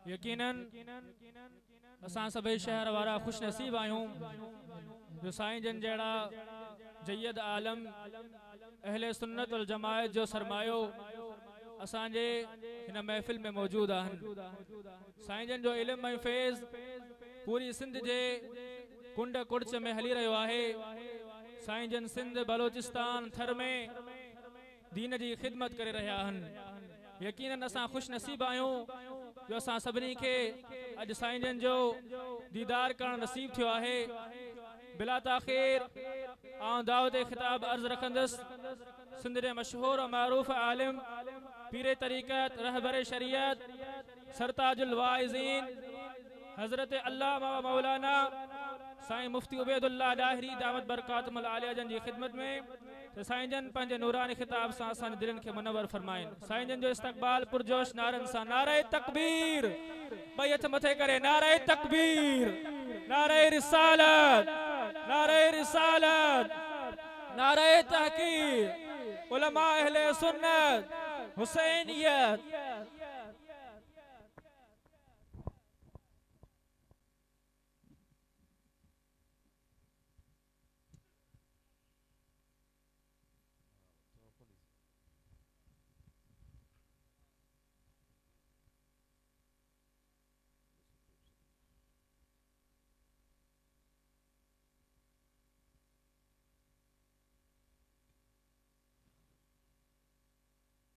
यकीनन असां सभई शहर वारा खुश नसीब आयूं जो साईं जन जड़ा जय्यद आलम अहले सुन्नत वल जमायत जो सरमायो असांजे हिन महफिल में मौजूद आहिन। साईं जन जो इल्म ऐं फैज़ पूरी सिंध जे कुंड कुड़च में हली रहियो आहे। साईं जन सिंध बलोचिस्तान थर में दीन जी खिदमत करे रहिया आहिनि। यकीनन असां खुश नसीब आयूं जो असां सभिनी खे अॼु साईं जन जो दीदार करण नसीब थियो आहे। बिला ताख़ीर आउं दावत खिताब अर्ज रखंदुसि सिंध जे मशहूर और मारूफ आलिम पीरे तरीक़त रहबर शरीयत सरताजुल वाइज़ीन हजरत अल्लामा मौलाना साईं मुफ्ती उबैदुल्लाह लाहिरी दावत बरकातुल आलिया जन जी खिदमत में तो साईं जन पंहिंजे नूरानी खिताब सां असां दिलनि खे मुनव्वर फरमाइन। साईं जन जो इस्तक़बाल पुरजोश नारनि सां नारे तकबीर ॿई हथ मथे करे नारे तकबीर नारे रिसालत नारे तहकीर उलमा अहले सुन्नत हुसैनियत